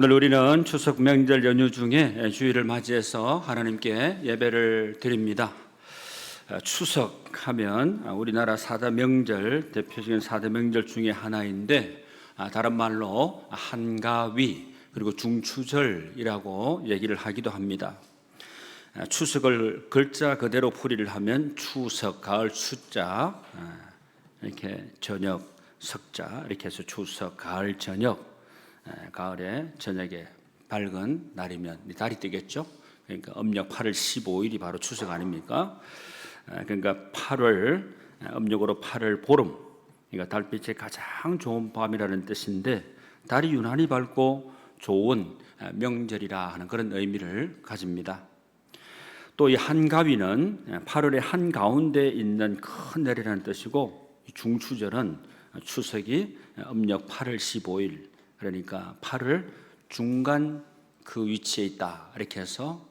오늘 우리는 추석 명절 연휴 중에 주일을 맞이해서 하나님께 예배를 드립니다. 추석하면 우리나라 4대 명절, 대표적인 4대 명절 중에 하나인데 다른 말로 한가위 그리고 중추절이라고 얘기를 하기도 합니다. 추석을 글자 그대로 풀이를 하면 추석, 가을 추자, 이렇게 저녁, 석자 이렇게 해서 추석, 가을 저녁, 가을에 저녁에 밝은 날이면 달이 뜨겠죠. 그러니까 음력 8월 15일이 바로 추석 아닙니까? 그러니까 8월 음력으로 8월 보름, 그러니까 달빛이 가장 좋은 밤이라는 뜻인데 달이 유난히 밝고 좋은 명절이라 하는 그런 의미를 가집니다. 또 이 한가위는 8월의 한가운데 있는 큰 날이라는 뜻이고, 중추절은 추석이 음력 8월 15일, 그러니까 8월 중간 그 위치에 있다 이렇게 해서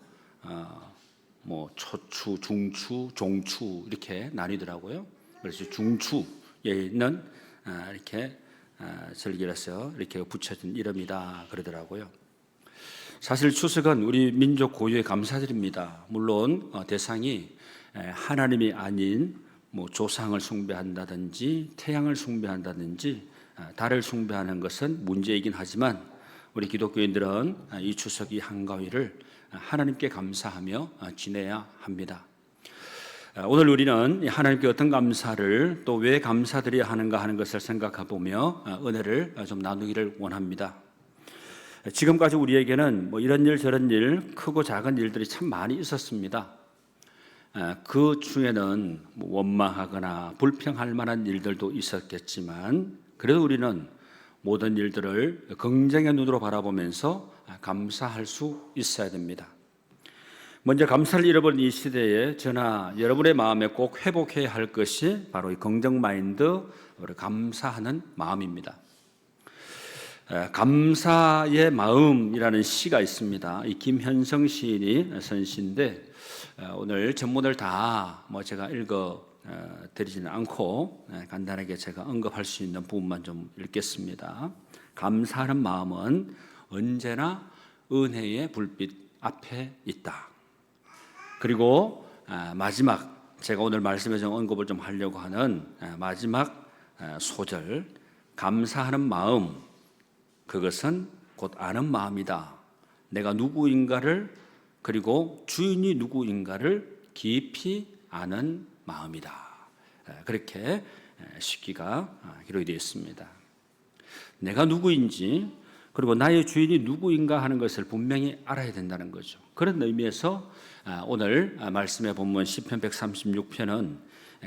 초추, 중추, 종추 이렇게 나뉘더라고요. 그래서 중추에 있는 이렇게 절기라서 이렇게 붙여진 이름이다 그러더라고요. 사실 추석은 우리 민족 고유의 감사절입니다. 물론 대상이 하나님이 아닌 조상을 숭배한다든지 태양을 숭배한다든지 달을 숭배하는 것은 문제이긴 하지만 우리 기독교인들은 이 추석 이 한가위를 하나님께 감사하며 지내야 합니다. 오늘 우리는 하나님께 어떤 감사를 또 왜 감사드려야 하는가 하는 것을 생각해 보며 은혜를 좀 나누기를 원합니다. 지금까지 우리에게는 이런 일 저런 일 크고 작은 일들이 참 많이 있었습니다. 그 중에는 원망하거나 불평할 만한 일들도 있었겠지만 그래도 우리는 모든 일들을 긍정의 눈으로 바라보면서 감사할 수 있어야 됩니다. 먼저 감사를 잃어버린 이 시대에 저나 여러분의 마음에 꼭 회복해야 할 것이 바로 이 긍정 마인드, 감사하는 마음입니다. 감사의 마음이라는 시가 있습니다. 이 김현성 시인이 쓴 시인데 오늘 전문을 다 제가 읽어 드리지는 않고 간단하게 제가 언급할 수 있는 부분만 좀 읽겠습니다. 감사하는 마음은 언제나 은혜의 불빛 앞에 있다. 그리고 마지막 제가 오늘 말씀에 좀 언급을 좀 하려고 하는 마지막 소절, 감사하는 마음, 그것은 곧 아는 마음이다. 내가 누구인가를 그리고 주인이 누구인가를 깊이 아는 마음이다. 그렇게 시기가 기록이 되어 있습니다. 내가 누구인지 그리고 나의 주인이 누구인가 하는 것을 분명히 알아야 된다는 거죠. 그런 의미에서 오늘 말씀의 본문 시편 136편은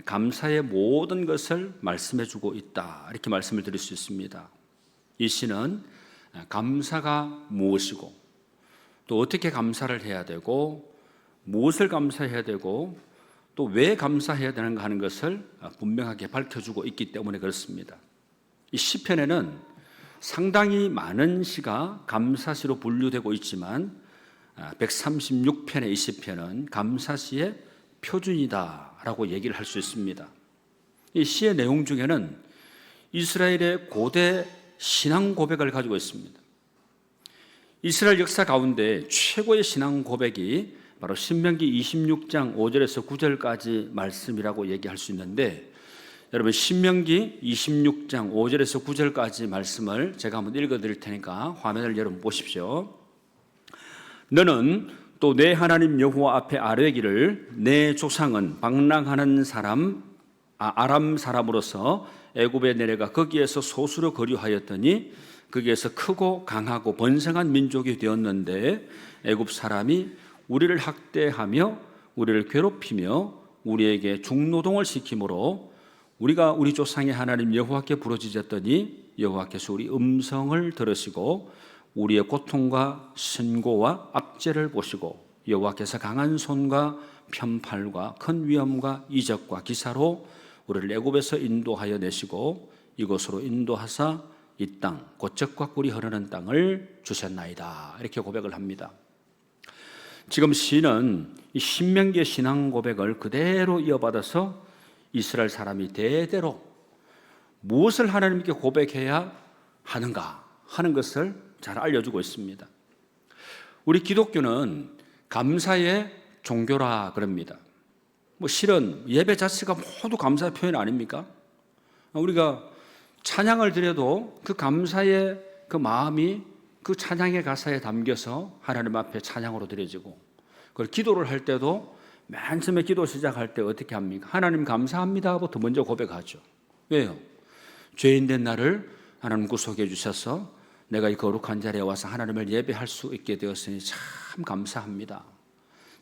감사의 모든 것을 말씀해 주고 있다 이렇게 말씀을 드릴 수 있습니다. 이 시는 감사가 무엇이고 또 어떻게 감사를 해야 되고 무엇을 감사해야 되고 또 왜 감사해야 되는가 하는 것을 분명하게 밝혀주고 있기 때문에 그렇습니다. 이 시편에는 상당히 많은 시가 감사시로 분류되고 있지만 136편의 이 시편은 감사시의 표준이다라고 얘기를 할 수 있습니다. 이 시의 내용 중에는 이스라엘의 고대 신앙 고백을 가지고 있습니다. 이스라엘 역사 가운데 최고의 신앙 고백이 바로 신명기 26장 5절에서 9절까지 말씀이라고 얘기할 수 있는데 여러분 신명기 26장 5절에서 9절까지 말씀을 제가 한번 읽어드릴 테니까 화면을 여러분 보십시오. 너는 또 내 하나님 여호와 앞에 아뢰기를 내 조상은 방랑하는 아람 사람으로서 애굽에 내려가 거기에서 소수로 거류하였더니 거기에서 크고 강하고 번성한 민족이 되었는데 애굽 사람이 우리를 학대하며 우리를 괴롭히며 우리에게 중노동을 시키므로 우리가 우리 조상의 하나님 여호와께 부르짖었더니 여호와께서 우리 음성을 들으시고 우리의 고통과 신고와 압제를 보시고 여호와께서 강한 손과 편팔과 큰 위엄과 이적과 기사로 우리를 애굽에서 인도하여 내시고 이곳으로 인도하사 이 땅 곧 젖과 꿀이 흐르는 땅을 주셨나이다 이렇게 고백을 합니다. 지금 시는 이 신명기의 신앙 고백을 그대로 이어받아서 이스라엘 사람이 대대로 무엇을 하나님께 고백해야 하는가 하는 것을 잘 알려주고 있습니다. 우리 기독교는 감사의 종교라 그럽니다. 실은 예배 자체가 모두 감사의 표현 아닙니까? 우리가 찬양을 드려도 그 감사의 그 마음이 그 찬양의 가사에 담겨서 하나님 앞에 찬양으로 드려지고, 그리고 기도를 할 때도 맨 처음에 기도 시작할 때 어떻게 합니까? 하나님 감사합니다부터 먼저 고백하죠. 왜요? 죄인된 나를 하나님 구속해 주셔서 내가 이 거룩한 자리에 와서 하나님을 예배할 수 있게 되었으니 참 감사합니다.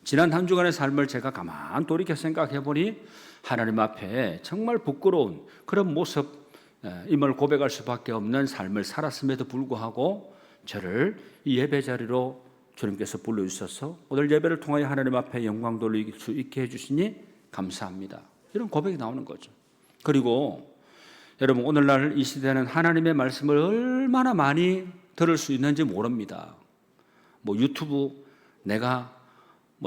지난 한 주간의 삶을 제가 가만 돌이켜 생각해 보니 하나님 앞에 정말 부끄러운 그런 모습임을 고백할 수밖에 없는 삶을 살았음에도 불구하고 저를 이 예배 자리로 주님께서 불러주셔서 오늘 예배를 통하여 하나님 앞에 영광 돌릴 수 있게 해주시니 감사합니다. 이런 고백이 나오는 거죠. 그리고 여러분, 오늘날 이 시대는 하나님의 말씀을 얼마나 많이 들을 수 있는지 모릅니다. 유튜브 내가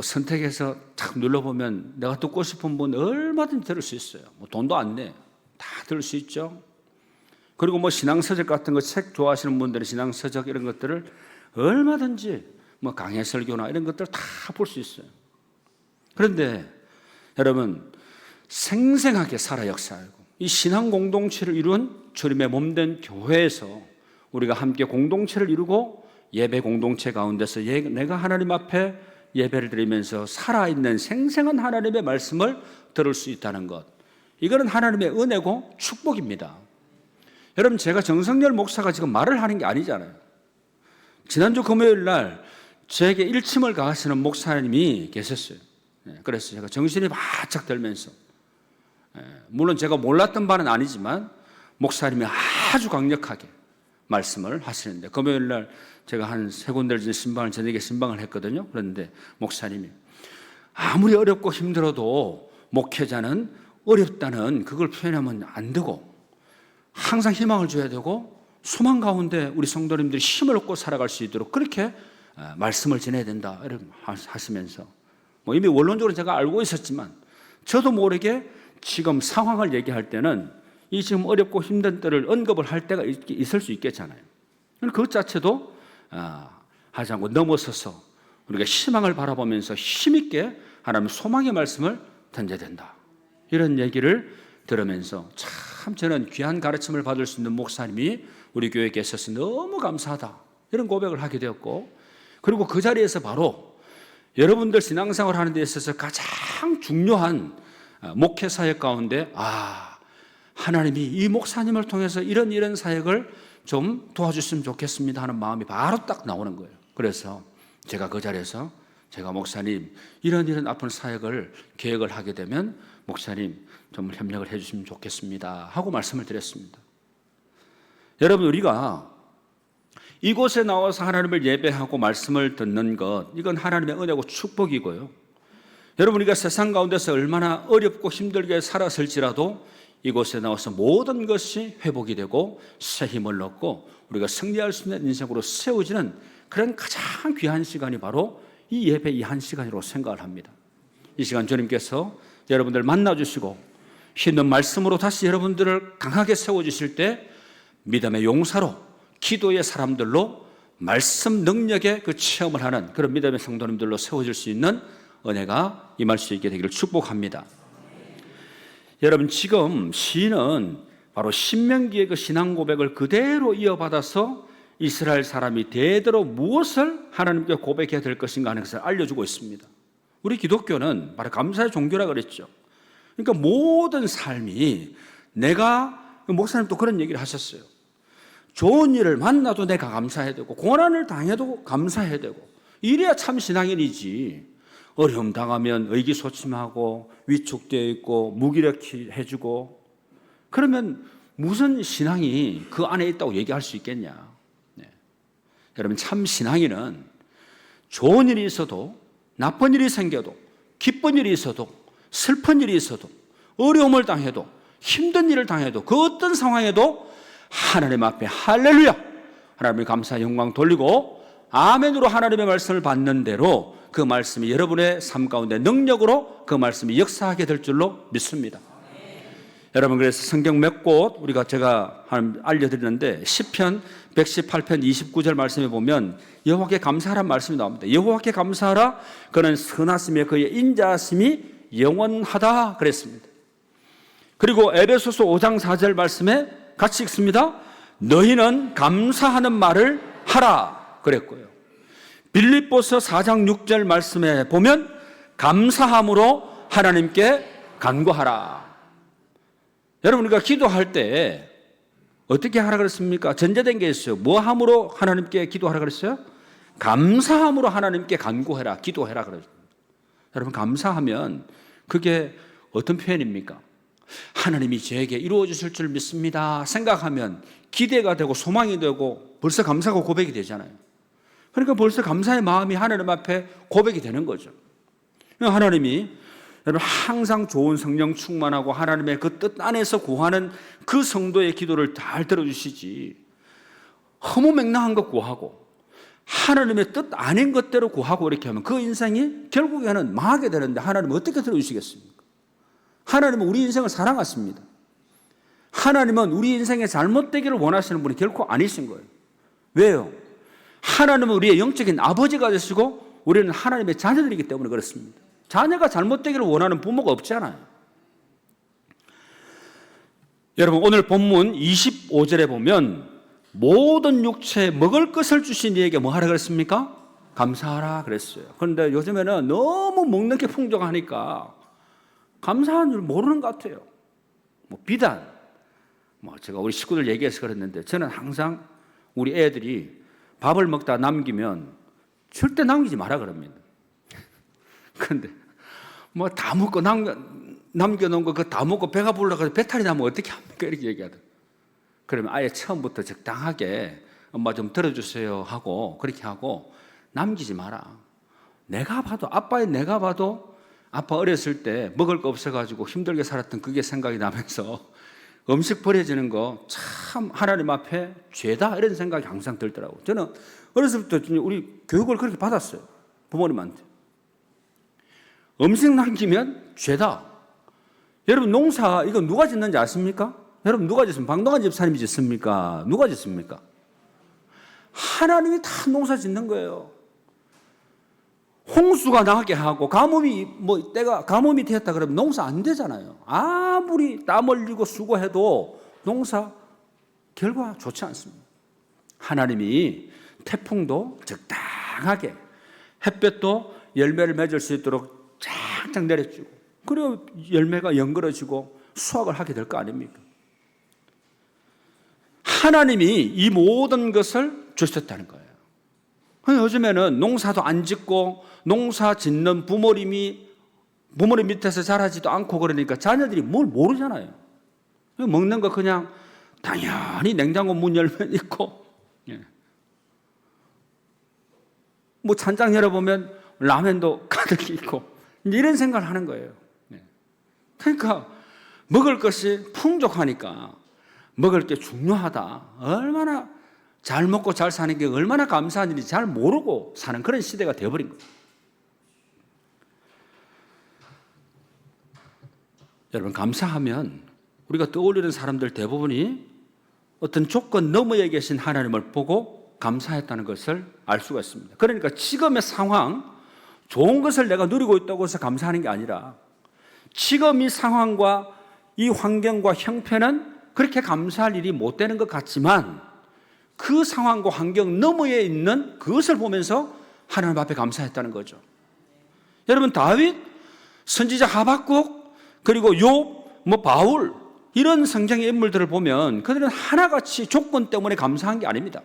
선택해서 탁 눌러보면 내가 듣고 싶은 분 얼마든지 들을 수 있어요. 돈도 안 내. 다 들을 수 있죠. 그리고 신앙서적 같은 거 책 좋아하시는 분들은 신앙서적 이런 것들을 얼마든지 강해 설교나 이런 것들 다 볼 수 있어요. 그런데 여러분, 생생하게 살아 역사하고 이 신앙 공동체를 이룬 주님의 몸된 교회에서 우리가 함께 공동체를 이루고 예배 공동체 가운데서 내가 하나님 앞에 예배를 드리면서 살아있는 생생한 하나님의 말씀을 들을 수 있다는 것, 이거는 하나님의 은혜고 축복입니다. 여러분, 제가 정성열 목사가 지금 말을 하는 게 아니잖아요. 지난주 금요일 날 저에게 일침을 가하시는 목사님이 계셨어요. 그래서 제가 정신이 바짝 들면서, 물론 제가 몰랐던 바는 아니지만 목사님이 아주 강력하게 말씀을 하시는데, 금요일 날 제가 한 3군데를 저녁에 신방을 했거든요. 그런데 목사님이 아무리 어렵고 힘들어도 목회자는 어렵다는 그걸 표현하면 안 되고 항상 희망을 줘야 되고 소망 가운데 우리 성도님들이 힘을 얻고 살아갈 수 있도록 그렇게 말씀을 전해야 된다 이렇게 하시면서, 이미 원론적으로 제가 알고 있었지만 저도 모르게 지금 상황을 얘기할 때는 이 지금 어렵고 힘든 때를 언급을 할 때가 있을 수 있겠잖아요. 그것 자체도 하지 않고 넘어서서 우리가 희망을 바라보면서 힘있게 하나님 소망의 말씀을 던져야 된다, 이런 얘기를 들으면서 참 저는 귀한 가르침을 받을 수 있는 목사님이 우리 교회에 계셔서 너무 감사하다, 이런 고백을 하게 되었고, 그리고 그 자리에서 바로 여러분들 신앙생활 하는 데 있어서 가장 중요한 목회 사역 가운데 하나님이 이 목사님을 통해서 이런 사역을 좀 도와주시면 좋겠습니다 하는 마음이 바로 딱 나오는 거예요. 그래서 제가 그 자리에서 제가 목사님 이런 앞으로 사역을 계획을 하게 되면 목사님 좀 협력을 해 주시면 좋겠습니다 하고 말씀을 드렸습니다. 여러분, 우리가 이곳에 나와서 하나님을 예배하고 말씀을 듣는 것, 이건 하나님의 은혜고 축복이고요. 여러분, 우리가 세상 가운데서 얼마나 어렵고 힘들게 살았을지라도 이곳에 나와서 모든 것이 회복이 되고 새 힘을 얻고 우리가 승리할 수 있는 인생으로 세워지는 그런 가장 귀한 시간이 바로 이 예배 이 한 시간이라고 생각을 합니다. 이 시간 주님께서 여러분들 만나주시고 힘든 말씀으로 다시 여러분들을 강하게 세워주실 때 믿음의 용사로, 기도의 사람들로, 말씀 능력의 그 체험을 하는 그런 믿음의 성도님들로 세워질 수 있는 은혜가 임할 수 있게 되기를 축복합니다. 여러분, 지금 시인은 바로 신명기의 그 신앙 고백을 그대로 이어받아서 이스라엘 사람이 대대로 무엇을 하나님께 고백해야 될 것인가 하는 것을 알려주고 있습니다. 우리 기독교는 바로 감사의 종교라 그랬죠. 그러니까 모든 삶이 목사님도 그런 얘기를 하셨어요. 좋은 일을 만나도 내가 감사해야 되고 고난을 당해도 감사해야 되고 이래야 참 신앙인이지. 어려움 당하면 의기소침하고 위축되어 있고 무기력해지고 그러면 무슨 신앙이 그 안에 있다고 얘기할 수 있겠냐. 여러분, 참 신앙인은 좋은 일이 있어도 나쁜 일이 생겨도 기쁜 일이 있어도 슬픈 일이 있어도 어려움을 당해도 힘든 일을 당해도 그 어떤 상황에도 하나님 앞에 할렐루야 하나님의 감사 영광 돌리고 아멘으로 하나님의 말씀을 받는 대로 그 말씀이 여러분의 삶 가운데 능력으로 그 말씀이 역사하게 될 줄로 믿습니다. 여러분, 그래서 성경 몇 곳 제가 알려드리는데 시편 118편 29절 말씀에 보면 여호와께 감사하라는 말씀이 나옵니다. 여호와께 감사하라, 그는 선하시며 그의 인자하심이 영원하다 그랬습니다. 그리고 에베소서 5장 4절 말씀에 같이 읽습니다. 너희는 감사하는 말을 하라 그랬고요. 빌립보서 4장 6절 말씀에 보면 감사함으로 하나님께 간구하라. 여러분, 우리가 기도할 때 어떻게 하라 그랬습니까? 전제된 게 있어요. 뭐 함으로 하나님께 기도하라 그랬어요? 감사함으로 하나님께 간구해라, 기도해라 그랬습니다. 여러분, 감사하면 그게 어떤 표현입니까? 하나님이 저에게 이루어 주실 줄 믿습니다 생각하면 기대가 되고 소망이 되고 벌써 감사가 고백이 되잖아요. 그러니까 벌써 감사의 마음이 하나님 앞에 고백이 되는 거죠. 하나님이 여러분 항상 좋은 성령 충만하고 하나님의 그 뜻 안에서 구하는 그 성도의 기도를 잘 들어주시지, 허무맹랑한 것 구하고 하나님의 뜻 아닌 것대로 구하고 이렇게 하면 그 인생이 결국에는 망하게 되는데 하나님은 어떻게 들어주시겠습니까? 하나님은 우리 인생을 사랑하십니다. 하나님은 우리 인생에 잘못되기를 원하시는 분이 결코 아니신 거예요. 왜요? 하나님은 우리의 영적인 아버지가 되시고 우리는 하나님의 자녀들이기 때문에 그렇습니다. 자녀가 잘못되기를 원하는 부모가 없잖아요. 여러분, 오늘 본문 25절에 보면 모든 육체에 먹을 것을 주신 이에게 뭐 하라 그랬습니까? 감사하라 그랬어요. 그런데 요즘에는 너무 먹는 게 풍족하니까 감사한 줄 모르는 것 같아요. 비단, 제가 우리 식구들 얘기해서 그랬는데 저는 항상 우리 애들이 밥을 먹다 남기면 절대 남기지 마라 그럽니다. 그런데 다 먹고 남겨놓은 거 다 먹고 배가 불러가지고 배탈이 나면 어떻게 합니까? 이렇게 얘기하더라고요. 그러면 아예 처음부터 적당하게 엄마 좀 들어주세요 하고 그렇게 하고 남기지 마라. 내가 봐도 아빠 어렸을 때 먹을 거 없어가지고 힘들게 살았던 그게 생각이 나면서 음식 버려지는 거 참 하나님 앞에 죄다 이런 생각이 항상 들더라고요. 저는 어렸을 때 우리 교육을 그렇게 받았어요. 부모님한테. 음식 남기면 죄다. 여러분, 농사 이거 누가 짓는지 아십니까? 여러분, 누가 짓습니까? 박노한 집사님이 짓습니까? 누가 짓습니까? 하나님이 다 농사 짓는 거예요. 홍수가 나게 하고 가뭄이 되었다 그러면 농사 안 되잖아요. 아무리 땀 흘리고 수고해도 농사 결과 좋지 않습니다. 하나님이 태풍도 적당하게, 햇볕도 열매를 맺을 수 있도록 쫙쫙 내려주고, 그리고 열매가 연그러지고 수확을 하게 될 거 아닙니까? 하나님이 이 모든 것을 주셨다는 거예요. 요즘에는 농사도 안 짓고 농사 짓는 부모님 밑에서 자라지도 않고 그러니까 자녀들이 뭘 모르잖아요. 먹는 거 그냥 당연히 냉장고 문 열면 있고, 찬장 열어보면 라면도 가득 있고, 이런 생각을 하는 거예요. 그러니까 먹을 것이 풍족하니까 먹을 게 중요하다, 얼마나 잘 먹고 잘 사는 게 얼마나 감사한 일인지 잘 모르고 사는 그런 시대가 되어버린 거예요. 여러분, 감사하면 우리가 떠올리는 사람들 대부분이 어떤 조건 너머에 계신 하나님을 보고 감사했다는 것을 알 수가 있습니다. 그러니까 지금의 상황, 좋은 것을 내가 누리고 있다고 해서 감사하는 게 아니라 지금 이 상황과 이 환경과 형편은 그렇게 감사할 일이 못 되는 것 같지만 그 상황과 환경 너머에 있는 그것을 보면서 하나님 앞에 감사했다는 거죠. 여러분, 다윗, 선지자 하박국, 그리고 욥, 바울, 이런 성경의 인물들을 보면 그들은 하나같이 조건 때문에 감사한 게 아닙니다.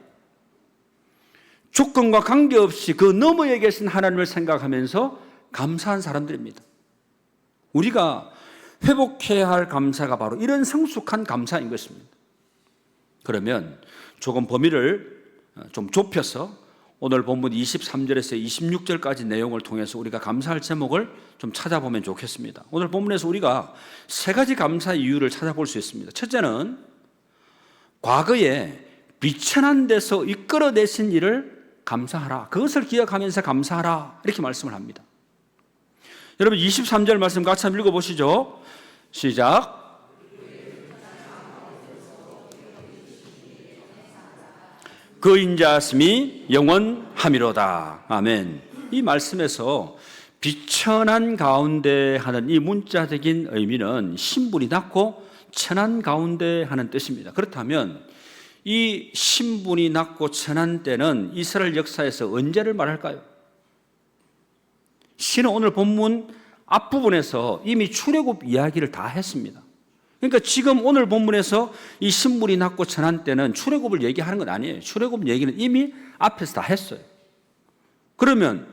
조건과 관계없이 그 너머에 계신 하나님을 생각하면서 감사한 사람들입니다. 우리가 회복해야 할 감사가 바로 이런 성숙한 감사인 것입니다. 그러면 조금 범위를 좀 좁혀서 오늘 본문 23절에서 26절까지 내용을 통해서 우리가 감사할 제목을 좀 찾아보면 좋겠습니다. 오늘 본문에서 우리가 세 가지 감사의 이유를 찾아볼 수 있습니다. 첫째는 과거에 비천한 데서 이끌어내신 일을 감사하라, 그것을 기억하면서 감사하라, 이렇게 말씀을 합니다. 여러분, 23절 말씀 같이 한번 읽어보시죠. 시작. 그 인자하심이 영원함이로다. 아멘. 이 말씀에서 비천한 가운데 하는 이 문자적인 의미는 신분이 낮고 천한 가운데 하는 뜻입니다. 그렇다면 이 신분이 낮고 천한 때는 이스라엘 역사에서 언제를 말할까요? 신은 오늘 본문 앞부분에서 이미 출애굽 이야기를 다 했습니다. 그러니까 지금 오늘 본문에서 이 신분이 낮고 천한 때는 출애굽을 얘기하는 건 아니에요. 출애굽 얘기는 이미 앞에서 다 했어요. 그러면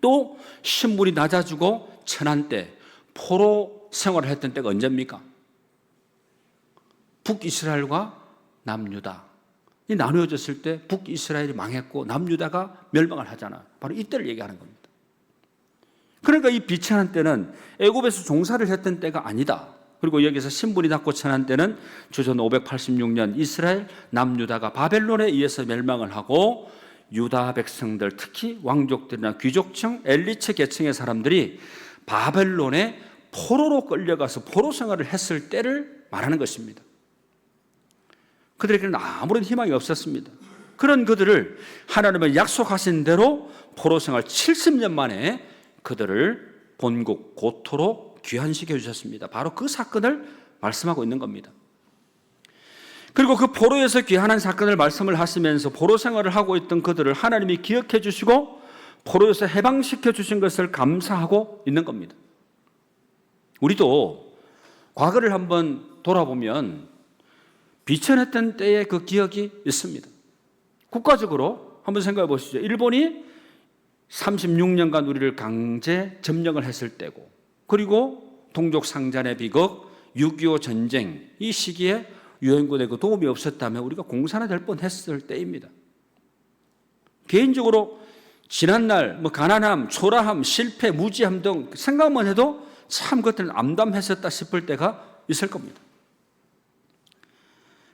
또 신분이 낮아지고 천한 때 포로 생활을 했던 때가 언제입니까? 북이스라엘과 남유다 이 나누어졌을 때 북이스라엘이 망했고 남유다가 멸망을 하잖아요. 바로 이때를 얘기하는 겁니다. 그러니까 이 비천한 때는 애굽에서 종사를 했던 때가 아니다. 그리고 여기서 신분이 낮고 천한 때는 주전 586년 이스라엘 남유다가 바벨론에 의해서 멸망을 하고 유다 백성들, 특히 왕족들이나 귀족층, 엘리트 계층의 사람들이 바벨론에 포로로 끌려가서 포로 생활을 했을 때를 말하는 것입니다. 그들에게는 아무런 희망이 없었습니다. 그런 그들을 하나님은 약속하신 대로 포로 생활 70년 만에 그들을 본국 고토로 귀환시켜 주셨습니다. 바로 그 사건을 말씀하고 있는 겁니다. 그리고 그 포로에서 귀환한 사건을 말씀을 하시면서 포로 생활을 하고 있던 그들을 하나님이 기억해 주시고 포로에서 해방시켜 주신 것을 감사하고 있는 겁니다. 우리도 과거를 한번 돌아보면 비천했던 때의 그 기억이 있습니다. 국가적으로 한번 생각해 보시죠. 일본이 36년간 우리를 강제 점령을 했을 때고, 그리고 동족 상잔의 비극, 6.25 전쟁, 이 시기에 유엔군의 그 도움이 없었다면 우리가 공산화될 뻔했을 때입니다. 개인적으로 지난날 가난함, 초라함, 실패, 무지함 등 생각만 해도 참 그때는 암담했었다 싶을 때가 있을 겁니다.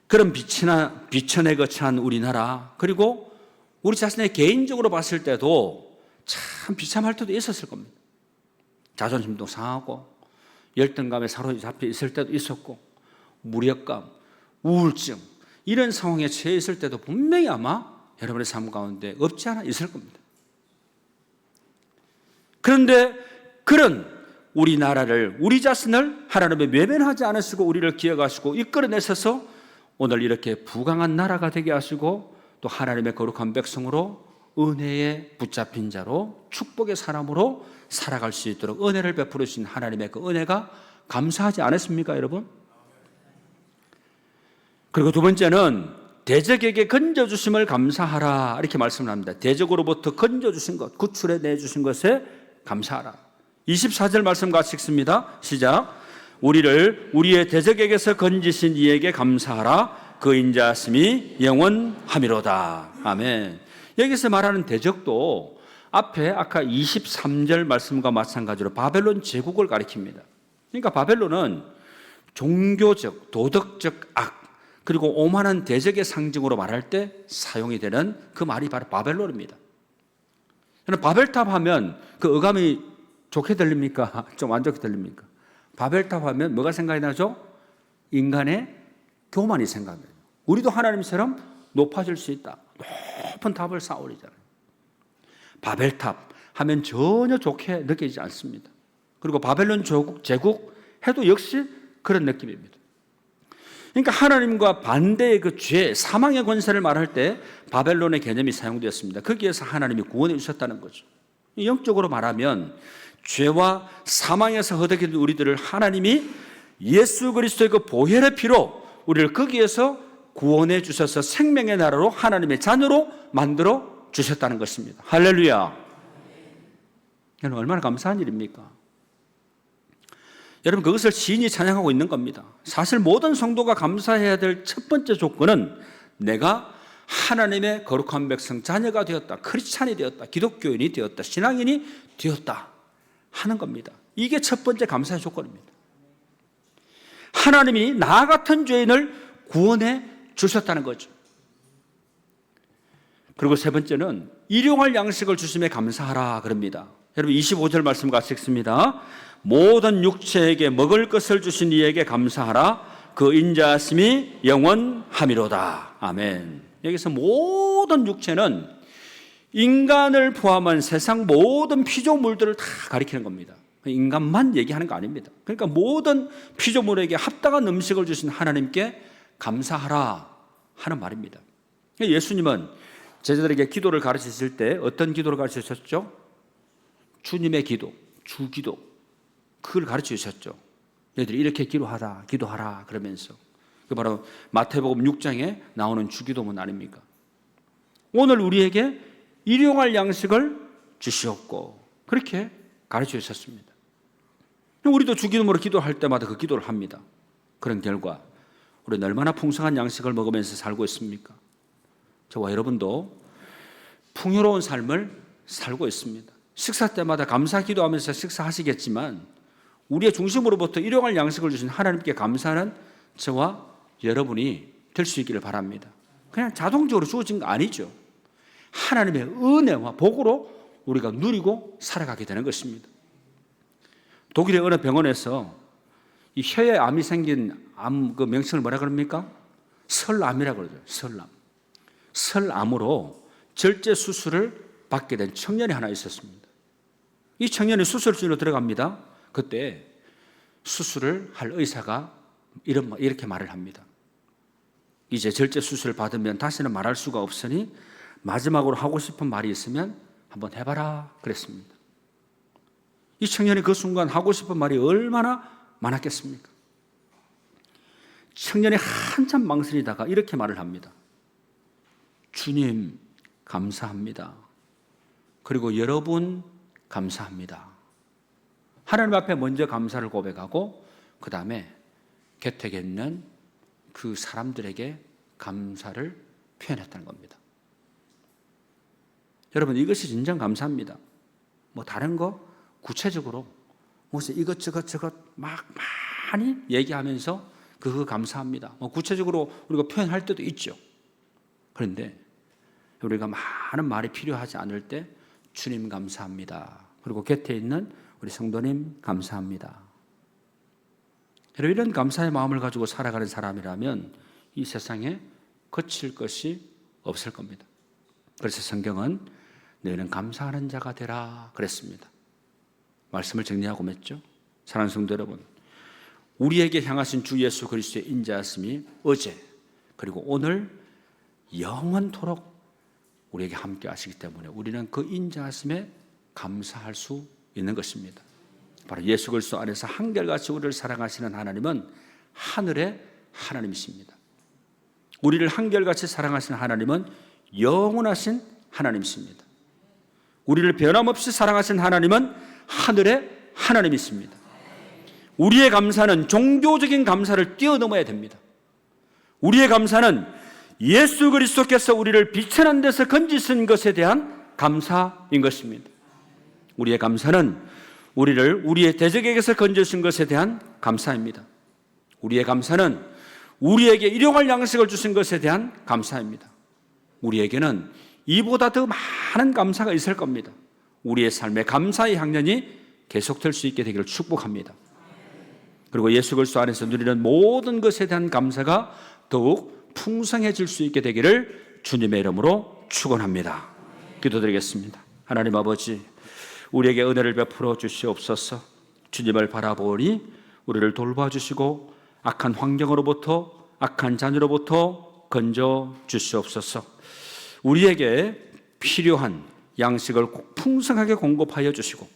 그런 비천에 거처한 우리나라, 그리고 우리 자신의 개인적으로 봤을 때도 참 비참할 때도 있었을 겁니다. 자존심도 상하고 열등감에 사로잡혀 있을 때도 있었고 무력감, 우울증 이런 상황에 처해 있을 때도 분명히 아마 여러분의 삶 가운데 없지 않아 있을 겁니다. 그런데 그런 우리나라를, 우리 자신을 하나님의 외면하지 않으시고 우리를 기억하시고 이끌어내셔서 오늘 이렇게 부강한 나라가 되게 하시고 또 하나님의 거룩한 백성으로 은혜에 붙잡힌 자로 축복의 사람으로 살아갈 수 있도록 은혜를 베풀어 주신 하나님의 그 은혜가 감사하지 않았습니까, 여러분? 그리고 두 번째는 대적에게 건져주심을 감사하라 이렇게 말씀을 합니다. 대적으로부터 건져주신 것, 구출해 내주신 것에 감사하라. 24절 말씀 같이 읽습니다. 시작. 우리를 우리의 대적에게서 건지신 이에게 감사하라. 그 인자하심이 영원함이로다. 아멘. 여기서 말하는 대적도 앞에 아까 23절 말씀과 마찬가지로 바벨론 제국을 가리킵니다. 그러니까 바벨론은 종교적, 도덕적 악, 그리고 오만한 대적의 상징으로 말할 때 사용이 되는 그 말이 바로 바벨론입니다. 바벨탑 하면 그 어감이 좋게 들립니까? 좀 안 좋게 들립니까? 바벨탑 하면 뭐가 생각이 나죠? 인간의 교만이 생각나요. 우리도 하나님처럼 높아질 수 있다. 높은 탑을 쌓으리잖아요. 바벨탑 하면 전혀 좋게 느껴지지 않습니다. 그리고 바벨론 제국 해도 역시 그런 느낌입니다. 그러니까 하나님과 반대의 그 죄, 사망의 권세를 말할 때 바벨론의 개념이 사용되었습니다. 거기에서 하나님이 구원해 주셨다는 거죠. 영적으로 말하면 죄와 사망에서 허덕이는 우리들을 하나님이 예수 그리스도의 그 보혈의 피로 우리를 거기에서 구원해 주셔서 생명의 나라로 하나님의 자녀로 만들어 주셨다는 것입니다. 할렐루야. 여러분 얼마나 감사한 일입니까? 여러분 그것을 시인이 찬양하고 있는 겁니다. 사실 모든 성도가 감사해야 될 첫 번째 조건은 내가 하나님의 거룩한 백성 자녀가 되었다, 크리스찬이 되었다, 기독교인이 되었다, 신앙인이 되었다 하는 겁니다. 이게 첫 번째 감사의 조건입니다. 하나님이 나 같은 죄인을 구원해 주셨다는 거죠. 그리고 세 번째는 일용할 양식을 주심에 감사하라 그럽니다. 여러분 25절 말씀 같이 읽습니다. 모든 육체에게 먹을 것을 주신 이에게 감사하라. 그 인자하심이 영원함이로다. 아멘. 여기서 모든 육체는 인간을 포함한 세상 모든 피조물들을 다 가리키는 겁니다. 인간만 얘기하는 거 아닙니다. 그러니까 모든 피조물에게 합당한 음식을 주신 하나님께 감사하라 하는 말입니다. 예수님은 제자들에게 기도를 가르치실 때 어떤 기도를 가르치셨죠? 주님의 기도, 주기도, 그걸 가르쳐 주셨죠. 너희들이 이렇게 기도하라 그러면서, 그 바로 마태복음 6장에 나오는 주기도문 아닙니까? 오늘 우리에게 일용할 양식을 주시옵고, 그렇게 가르쳐 주셨습니다. 우리도 주기도문으로 기도할 때마다 그 기도를 합니다. 그런 결과 우리는 얼마나 풍성한 양식을 먹으면서 살고 있습니까? 저와 여러분도 풍요로운 삶을 살고 있습니다. 식사 때마다 감사 기도하면서 식사하시겠지만 우리의 중심으로부터 일용할 양식을 주신 하나님께 감사하는 저와 여러분이 될 수 있기를 바랍니다. 그냥 자동적으로 주어진 거 아니죠. 하나님의 은혜와 복으로 우리가 누리고 살아가게 되는 것입니다. 독일의 어느 병원에서 이 혀에 암이 생긴 암 그 명칭을 뭐라 그럽니까? 설암이라고 그러죠. 설암. 설암으로 절제 수술을 받게 된 청년이 하나 있었습니다. 이 청년이 수술실로 들어갑니다. 그때 수술을 할 의사가 이렇게 말을 합니다. 이제 절제 수술을 받으면 다시는 말할 수가 없으니 마지막으로 하고 싶은 말이 있으면 한번 해봐라 그랬습니다. 이 청년이 그 순간 하고 싶은 말이 얼마나 많았겠습니까? 청년이 한참 망설이다가 이렇게 말을 합니다. 주님 감사합니다. 그리고 여러분 감사합니다. 하나님 앞에 먼저 감사를 고백하고 그 다음에 곁에 있는 그 사람들에게 감사를 표현했다는 겁니다. 여러분, 이것이 진정 감사합니다. 뭐 다른 거 구체적으로 무슨 이것저것 막 많이 얘기하면서 그거 감사합니다. 뭐 구체적으로 우리가 표현할 때도 있죠. 그런데 우리가 많은 말이 필요하지 않을 때 주님 감사합니다. 그리고 곁에 있는 우리 성도님 감사합니다. 여러분, 이런 감사의 마음을 가지고 살아가는 사람이라면 이 세상에 거칠 것이 없을 겁니다. 그래서 성경은 너희는 감사하는 자가 되라 그랬습니다. 말씀을 정리하고 맺죠. 사랑하는 성도 여러분, 우리에게 향하신 주 예수 그리스도의 인자하심이 어제 그리고 오늘 영원토록 우리에게 함께 하시기 때문에 우리는 그 인자하심에 감사할 수 있는 것입니다. 바로 예수 그리스도 안에서 한결같이 우리를 사랑하시는 하나님은 하늘의 하나님이십니다. 우리를 한결같이 사랑하시는 하나님은 영원하신 하나님이십니다. 우리를 변함없이 사랑하신 하나님은 하늘의 하나님이십니다. 우리의 감사는 종교적인 감사를 뛰어넘어야 됩니다. 우리의 감사는 예수 그리스도께서 우리를 비천한 데서 건지신 것에 대한 감사인 것입니다. 우리의 감사는 우리를 우리의 대적에게서 건지신 것에 대한 감사입니다. 우리의 감사는 우리에게 일용할 양식을 주신 것에 대한 감사입니다. 우리에게는 이보다 더 많은 감사가 있을 겁니다. 우리의 삶의 감사의 향연이 계속될 수 있게 되기를 축복합니다. 그리고 예수 그리스도 안에서 누리는 모든 것에 대한 감사가 더욱 풍성해질 수 있게 되기를 주님의 이름으로 축원합니다. 기도드리겠습니다. 하나님 아버지, 우리에게 은혜를 베풀어 주시옵소서. 주님을 바라보니 우리를 돌봐주시고 악한 환경으로부터, 악한 자녀로부터 건져 주시옵소서. 우리에게 필요한 양식을 풍성하게 공급하여 주시고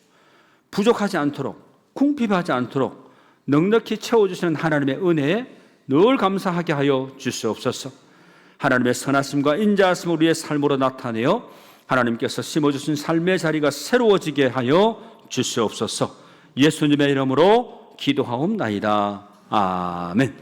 부족하지 않도록, 궁핍하지 않도록 넉넉히 채워주시는 하나님의 은혜에 늘 감사하게 하여 주시옵소서. 하나님의 선하심과 인자하심을 우리의 삶으로 나타내어 하나님께서 심어주신 삶의 자리가 새로워지게 하여 주시옵소서. 예수님의 이름으로 기도하옵나이다. 아멘.